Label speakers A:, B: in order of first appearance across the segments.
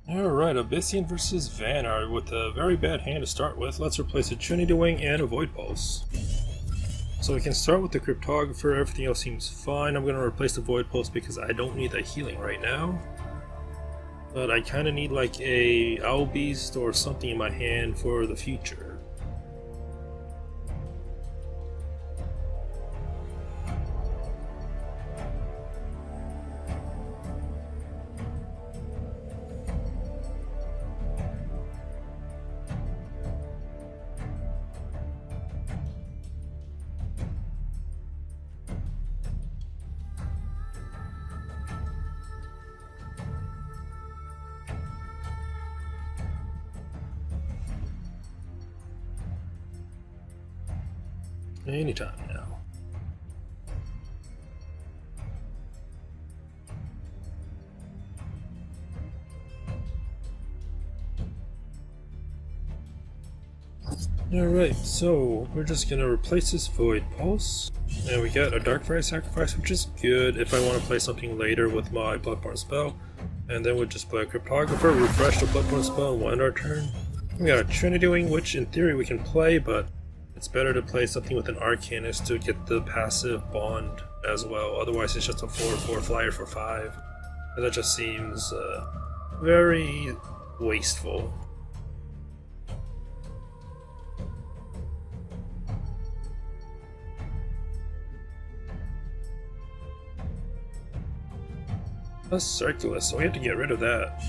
A: Alright, Abyssian versus Vanar with a very bad hand to start with. Let's replace a Trinity Wing and a Void Pulse. So we can start with the Cryptographer, everything else seems fine. I'm going to replace the Void Pulse because I don't need that healing right now. But I kind of need like a Owl Beast or something in my hand for the future. Anytime now. Alright, so we're just gonna replace this Void Pulse. And we got a Darkfire Sacrifice, which is good if I want to play something later with my Bloodborne spell. And then we'll just play a Cryptographer, refresh the Bloodborne spell, and we'll end our turn. We got a Trinity Wing, which in theory we can play, but it's better to play something with an Arcanist to get the passive bond as well. Otherwise it's just a 4/4 flyer for 5. And that just seems very wasteful. A Circulus, so we have to get rid of that.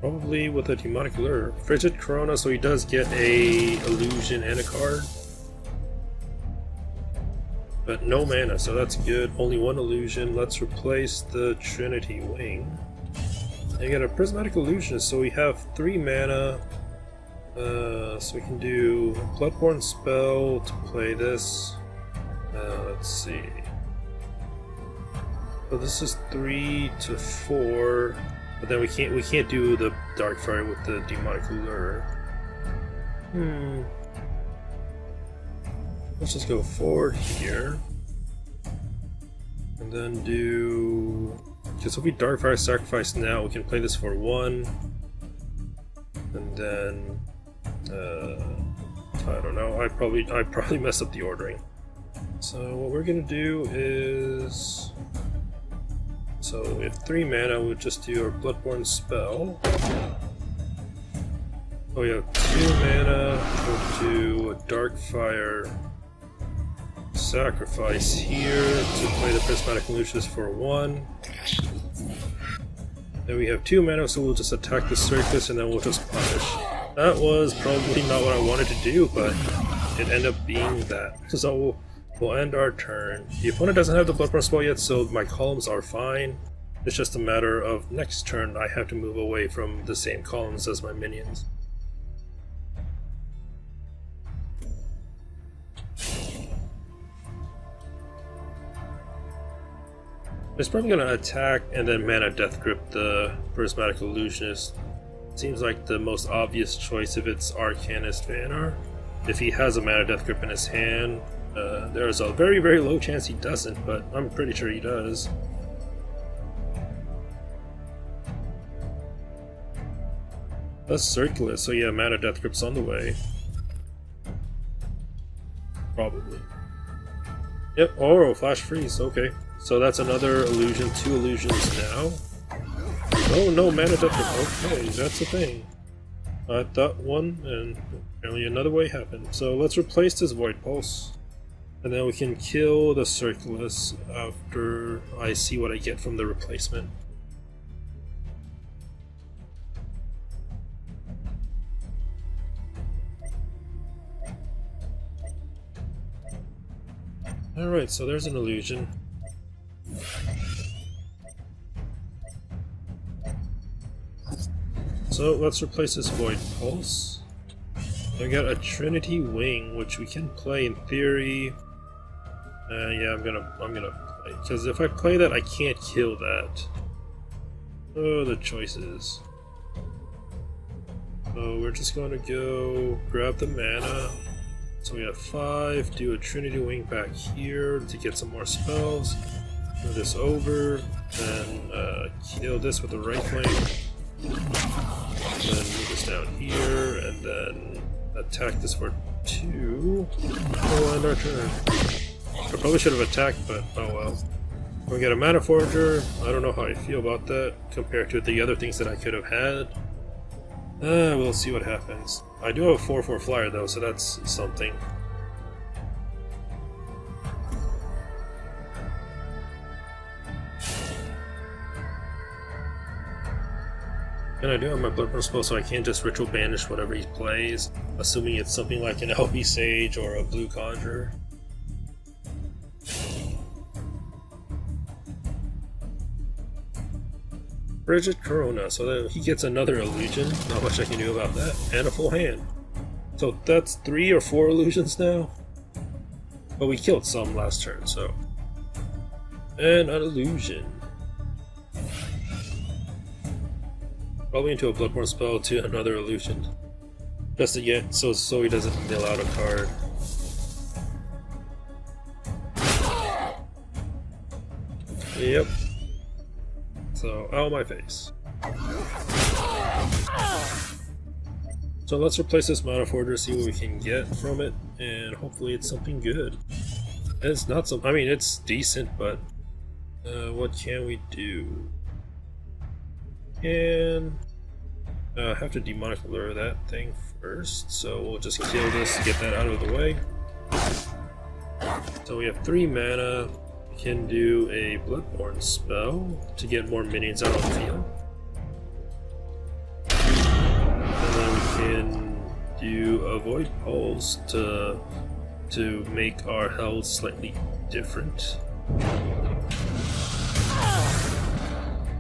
A: Probably with a Demonic Lure. Frigid Corona, so he does get a illusion and a card. But no mana, so that's good. Only one illusion. Let's replace the Trinity Wing. And you get a Prismatic Illusion, so we have 3 mana. So we can do Bloodborne spell to play this. Let's see. So this is 3 to 4. But then we can't do the Darkfire with the Demonic Lure. Let's just go forward here. And then do... Because if we Darkfire Sacrifice now, we can play this for 1. And then... I don't know, I probably messed up the ordering. So what we're gonna do is... So we have 3 mana, we'll just do our Bloodborne spell. Oh yeah, 2 mana, we'll do a Darkfire Sacrifice here to play the Prismatic Illusionist for 1. Then we have 2 mana, so we'll just attack the Circus and then we'll just punish. That was probably not what I wanted to do, but it ended up being that. So we'll end our turn. The opponent doesn't have the Bloodborne spell yet, so my columns are fine. It's just a matter of next turn I have to move away from the same columns as my minions. It's probably going to attack and then mana Death Grip the Prismatic Illusionist. Seems like the most obvious choice if it's Arcanist Vanar. If he has a mana Death Grip in his hand, there's a very, very low chance he doesn't, but I'm pretty sure he does. That's Circulus, so yeah, mana Death Grip's on the way. Probably. Yep, oh, Flash Freeze, okay. So that's another illusion, 2 illusions now. Oh no, mana Death Grip, okay, that's the thing. I thought one, and apparently another way happened. So let's replace this Void Pulse. And then we can kill the Circulus after I see what I get from the replacement. Alright, so there's an illusion. So let's replace this Void Pulse. I got a Trinity Wing, which we can play in theory. Yeah, I'm gonna play, because if I play that, I can't kill that. Oh, the choices. So we're just going to go grab the mana, So we have 5, do a Trinity Wing back here to get some more spells. Move this over, then kill this with the right flank. Then move this down here, and then attack this for 2. Oh, and our turn. I probably should have attacked, but oh well. We get a Mana Forger. I don't know how I feel about that compared to the other things that I could have had. We'll see what happens. I do have a 4/4 flyer though, so that's something. And I do have my Bloodborne spell, so I can't just Ritual Banish whatever he plays, assuming it's something like an LB Sage or a Blue Conjurer. Frigid Corona, so that he gets another illusion. Not much I can do about that. And a full hand. So that's 3 or 4 illusions now. But we killed some last turn, so. And an illusion. Probably into a Bloodborne spell to another illusion. Just to get so he doesn't mill out a card. Yep. So, out of my face. So let's replace this Mana Forger, see what we can get from it, and hopefully it's something good. And it's not some, I mean, it's decent, but what can we do? And have to demonic lure that thing first, so we'll just kill this to get that out of the way. So we have 3 mana. We can do a Bloodborne spell to get more minions out on the field. And then we can do a Void Pulse to make our health slightly different.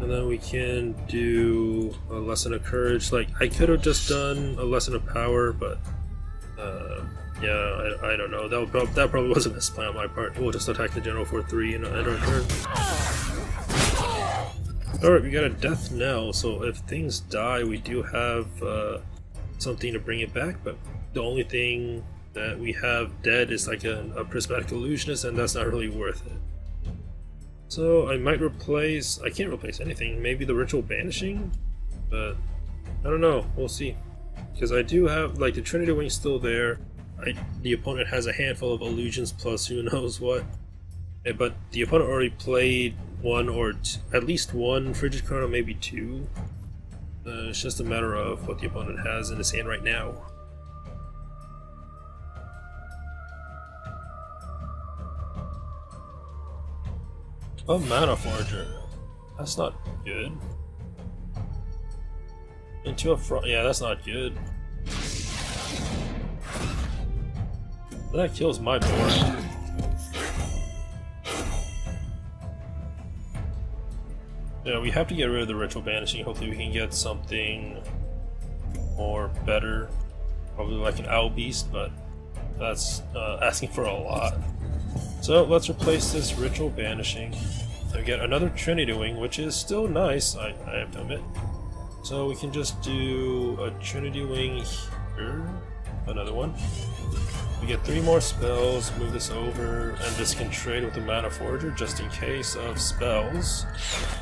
A: And then we can do a Lesson of Courage. Like, I could have just done a Lesson of Power, but yeah, I don't know. That probably wasn't a plan on my part. We'll just attack the general for 3 and end our turn. Alright, we got a Death Knell, so if things die, we do have something to bring it back, but the only thing that we have dead is like a Prismatic Illusionist, and that's not really worth it. So I might replace, I can't replace anything, maybe the Ritual Banishing, but I don't know, we'll see. Because I do have, like, the Trinity Wing's still there. The opponent has a handful of illusions plus who knows what. But the opponent already played one or at least one Frigid Chrono, maybe 2. It's just a matter of what the opponent has in his hand right now. A Mana Forger. That's not good. Into a front. Yeah, that's not good. That kills my board. Yeah, we have to get rid of the Ritual Banishing. Hopefully we can get something more better. Probably like an Owl Beast, but that's asking for a lot. So let's replace this Ritual Banishing. And we get another Trinity Wing, which is still nice, I have to admit. So we can just do a Trinity Wing here. Another one. We get 3 more spells, move this over, and this can trade with the Mana Forger just in case of spells.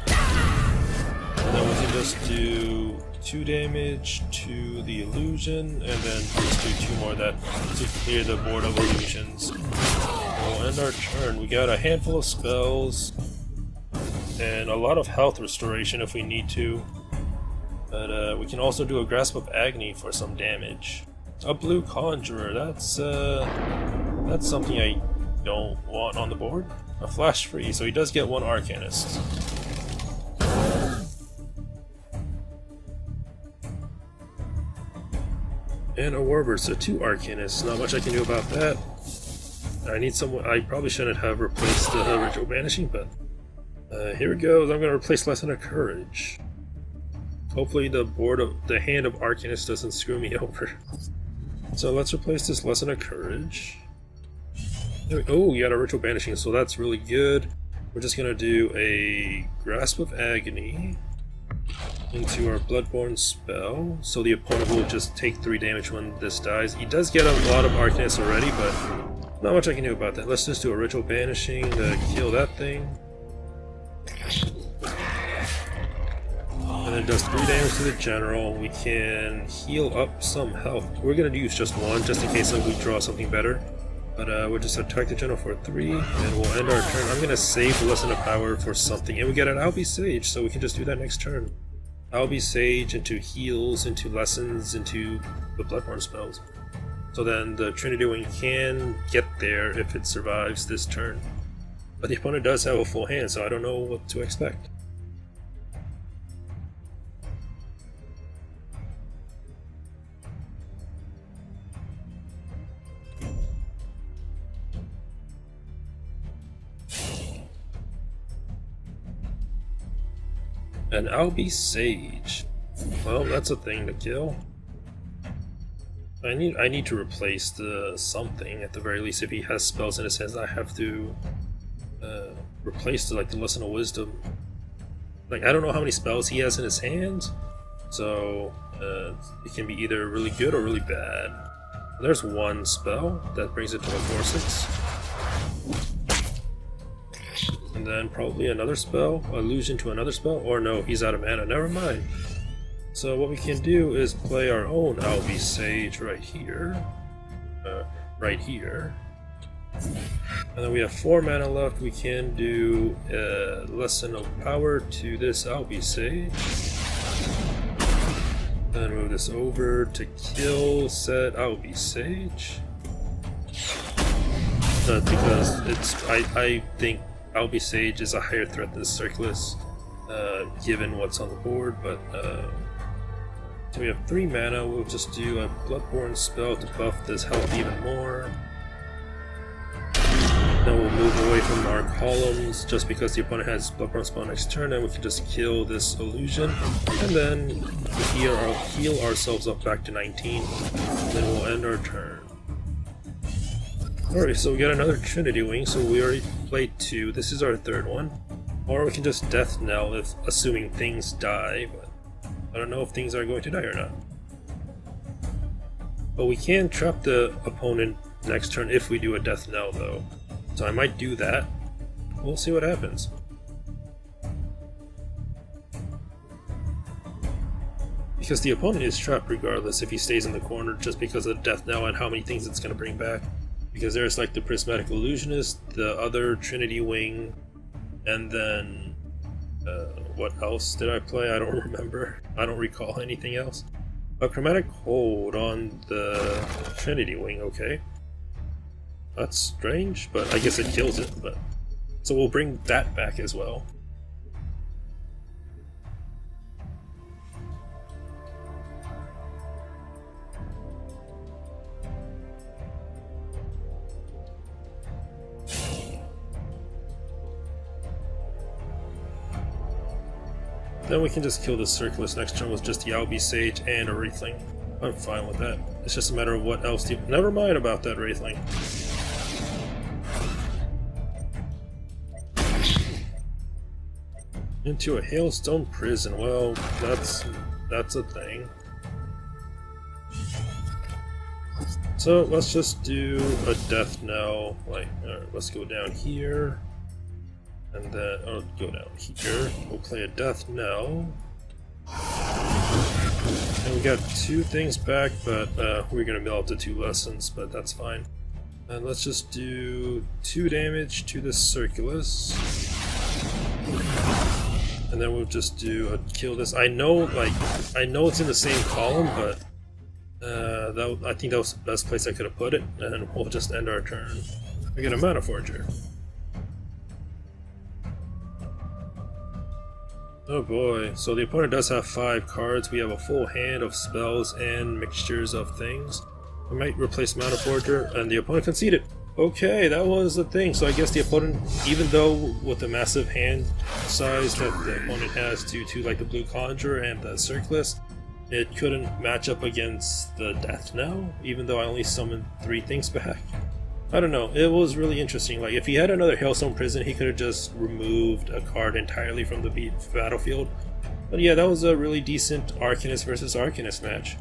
A: And then we can just do 2 damage to the illusion, and then just do 2 more that to clear the board of illusions. We'll end our turn. We got a handful of spells, and a lot of health restoration if we need to. But we can also do a Grasp of Agony for some damage. A Blue Conjurer, that's something I don't want on the board. A Flash Free, so he does get 1 Arcanist. And a Warbird, so 2 Arcanists. Not much I can do about that. I need someone. I probably shouldn't have replaced the Ritual Banishing, but here it goes. I'm going to replace Lesson of Courage. Hopefully the hand of Arcanist doesn't screw me over. So let's replace this Lesson of Courage. Oh, we got a Ritual Banishing, so that's really good. We're just gonna do a Grasp of Agony. into our Bloodborne spell, so the opponent will just take 3 damage when this dies. He does get a lot of Arcanists already, but not much I can do about that. Let's just do a Ritual Banishing to kill that thing. And it does 3 damage to the general. We can heal up some health. We're going to use just 1, just in case we draw something better. But we'll just attack the general for 3, and we'll end our turn. I'm going to save the Lesson of Power for something, and we get an Albi Sage, so we can just do that next turn. Albi Sage into heals, into lessons, into the Bloodborne spells. So then the Trinity Wing can get there if it survives this turn. But the opponent does have a full hand, so I don't know what to expect. An Albi Sage. Well, that's a thing to kill. I need to replace the something at the very least. If he has spells in his hands, I have to replace the Lesson of Wisdom. Like, I don't know how many spells he has in his hands, so it can be either really good or really bad. There's 1 spell that brings it to a 4/6. And then probably another spell, illusion to another spell, or no, he's out of mana, never mind. So what we can do is play our own Albi Sage right here. And then we have 4 mana left. We can do a Lesson of Power to this Albi Sage. Then move this over to kill said Albi Sage. Because I think Albi Sage is a higher threat than Circulus, given what's on the board, but so we have 3 mana. We'll just do a Bloodborne spell to buff this health even more. Then we'll move away from our columns just because the opponent has Bloodborne spell next turn, and we can just kill this illusion, and then heal ourselves up back to 19, and then we'll end our turn. Alright, so we got another Trinity Wing, so we already played 2. This is our 3rd one. Or we can just Death Knell, if assuming things die, but I don't know if things are going to die or not. But we can trap the opponent next turn if we do a Death Knell, though. So I might do that. We'll see what happens. Because the opponent is trapped regardless if he stays in the corner, just because of Death Knell and how many things it's going to bring back. Because there's like the Prismatic Illusionist, the other Trinity Wing, and then what else did I play? I don't remember. I don't recall anything else. A Chromatic Hold on the Trinity Wing, okay. That's strange, but I guess it kills it. But so we'll bring that back as well. Then we can just kill the Circulus next turn with just the Albi Sage and a Wraithling. I'm fine with that. It's just a matter of what else. Never mind about that Wraithling. Into a Hailstone Prison. Well, that's a thing. So let's just do a Death Knell. Like, let's go down here. And then I'll go down here. We'll play a Death Knell. And we got 2 things back, but we're gonna mill out the 2 lessons, but that's fine. And let's just do 2 damage to the Circulus. And then we'll just do a kill this. I know it's in the same column, but I think that was the best place I could have put it, and we'll just end our turn. We get a Mana Forger. Oh boy, so the opponent does have 5 cards. We have a full hand of spells and mixtures of things. We might replace Mana Forger, and the opponent conceded. Okay, that was the thing. So I guess the opponent, even though with the massive hand size that the opponent has due to like the Blue Conjurer and the Circulus, it couldn't match up against the Death Knell, even though I only summoned 3 things back. I don't know, it was really interesting. Like, if he had another Hailstone Prison, he could have just removed a card entirely from the battlefield. But yeah, that was a really decent Arcanist versus Arcanist match.